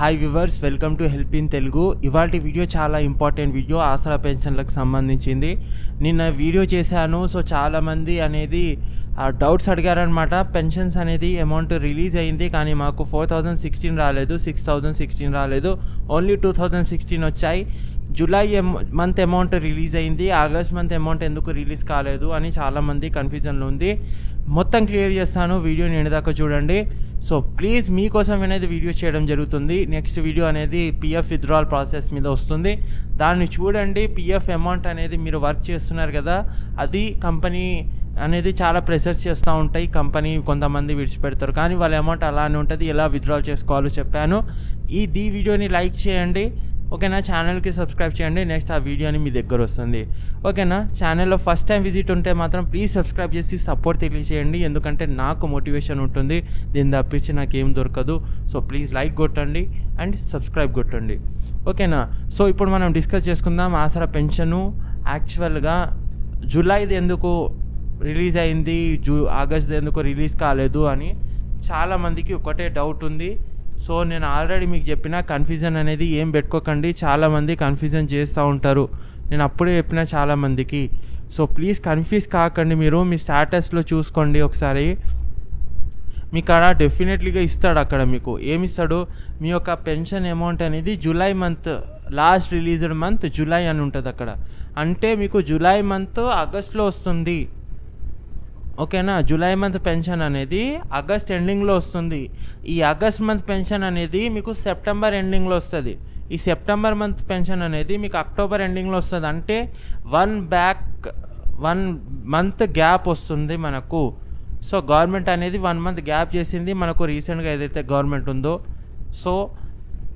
Hi viewers, welcome to help in Telugu. ఇవాల్టి video చాలా important video, ఆసరా పెన్షన్లకు సంబంధించింది. నిన్న వీడియో చేశాను. సో చాలామంది అనేది డౌట్స్ అడిగారనమాట. పెన్షన్స్ అనేది అమౌంట్ రిలీజ్ అయింది, కానీ మాకు 4016 రాలేదు, 6016 రాలేదు, ఓన్లీ 2016 వచ్చాయి. జూలై మంత్ అమౌంట్ రిలీజ్ అయింది, ఆగస్ట్ మంత్ అమౌంట్ ఎందుకు రిలీజ్ కాలేదు అని చాలామంది కన్ఫ్యూజన్లో ఉంది. మొత్తం క్లియర్ చేస్తాను, వీడియోని ఎండదాకా చూడండి. సో ప్లీజ్ మీకోసం అనేది వీడియో చేయడం జరుగుతుంది. నెక్స్ట్ వీడియో అనేది పిఎఫ్ విత్డ్రాల్ ప్రాసెస్ మీద వస్తుంది, దాన్ని చూడండి. పిఎఫ్ అమౌంట్ అనేది మీరు వర్క్ చేస్తున్నారు కదా, అది కంపెనీ అనేది చాలా ప్రెషర్స్ చేస్తూ ఉంటాయి. కంపెనీ కొంతమంది విడిచిపెడతారు, కానీ వాళ్ళ అమౌంట్ అలానే ఉంటుంది. ఎలా విత్డ్రాల్ చేసుకోవాలో చెప్పాను. ఈ వీడియోని లైక్ చేయండి, ఓకేనా. ఛానల్కి సబ్స్క్రైబ్ చేయండి, నెక్స్ట్ ఆ వీడియోని మీ దగ్గర వస్తుంది, ఓకేనా. ఛానల్లో ఫస్ట్ టైం విజిట్ ఉంటే మాత్రం ప్లీజ్ సబ్స్క్రైబ్ చేసి సపోర్ట్ తెలియజేయండి, ఎందుకంటే నాకు మోటివేషన్ ఉంటుంది. దీన్ని తప్పించి నాకేం దొరకదు. సో ప్లీజ్ లైక్ కొట్టండి అండ్ సబ్స్క్రైబ్ కొట్టండి, ఓకేనా. సో ఇప్పుడు మనం డిస్కస్ చేసుకుందాం. ఆసరా పెన్షను యాక్చువల్గా జూలైది ఎందుకు రిలీజ్ అయింది, ఆగస్ట్ది ఎందుకు రిలీజ్ కాలేదు అని చాలామందికి ఒకటే డౌట్ ఉంది. సో నేను ఆల్రెడీ మీకు చెప్పిన, కన్ఫ్యూజన్ అనేది ఏం పెట్టుకోకండి. చాలామంది కన్ఫ్యూజన్ చేస్తూ ఉంటారు, నేను అప్పుడే చెప్పిన చాలామందికి. సో ప్లీజ్ కన్ఫ్యూజ్ కాకండి. మీరు మీ స్టాటస్లో చూసుకోండి ఒకసారి, మీకు అక్కడ డెఫినెట్లీగా ఇస్తాడు. అక్కడ మీకు ఏమిస్తాడు, మీ యొక్క పెన్షన్ అమౌంట్ అనేది July month last released month July అని ఉంటుంది అక్కడ. అంటే మీకు జూలై మంత్ ఆగస్ట్లో వస్తుంది, ఓకేనా. జూలై మంత్ పెన్షన్ అనేది ఆగస్ట్ ఎండింగ్లో వస్తుంది. ఈ ఆగస్ట్ మంత్ పెన్షన్ అనేది మీకు సెప్టెంబర్ ఎండింగ్లో వస్తుంది. ఈ సెప్టెంబర్ మంత్ పెన్షన్ అనేది మీకు అక్టోబర్ ఎండింగ్లో వస్తుంది. అంటే 1 మంత్ గ్యాప్ వస్తుంది మనకు. సో గవర్నమెంట్ అనేది 1 మంత్ గ్యాప్ చేసింది మనకు రీసెంట్గా ఏదైతే గవర్నమెంట్ ఉందో. సో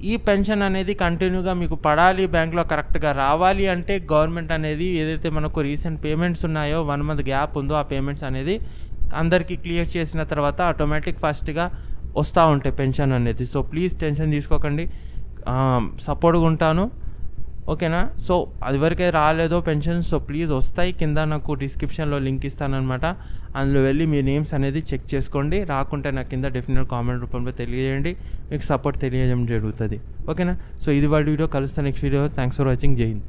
ఈ పెన్షన్ అనేది కంటిన్యూగా మీకు పడాలి, బ్యాంక్లో కరెక్ట్గా రావాలి అంటే గవర్నమెంట్ అనేది ఏదైతే మనకు రీసెంట్ పేమెంట్స్ ఉన్నాయో 1 మంత్ గ్యాప్ ఉందో, ఆ పేమెంట్స్ అనేది అందరికీ క్లియర్ చేసిన తర్వాత ఆటోమేటిక్ ఫస్ట్గా వస్తూ ఉంటాయి పెన్షన్ అనేది. సో ప్లీజ్ టెన్షన్ తీసుకోకండి, సపోర్ట్గా ఉంటాను, ఓకేనా. సో అది వరకే రాలేదో పెన్షన్, సో ప్లీజ్ వస్తాయి. కింద నాకు డిస్క్రిప్షన్లో లింక్ ఇస్తానమాట, అందులో వెళ్ళి మీ నేమ్స్ అనేది చెక్ చేసుకోండి. రాకుంటే నాకు కింద డెఫినెట్ కామెంట్ రూపంలో తెలియజేయండి, మీకు సపోర్ట్ తెలియజేయడం జరుగుతుంది, ఓకేనా. సో ఇది వాళ్ళ వీడియో, కలుస్తాను next video. Thanks for watching. జై హింద్.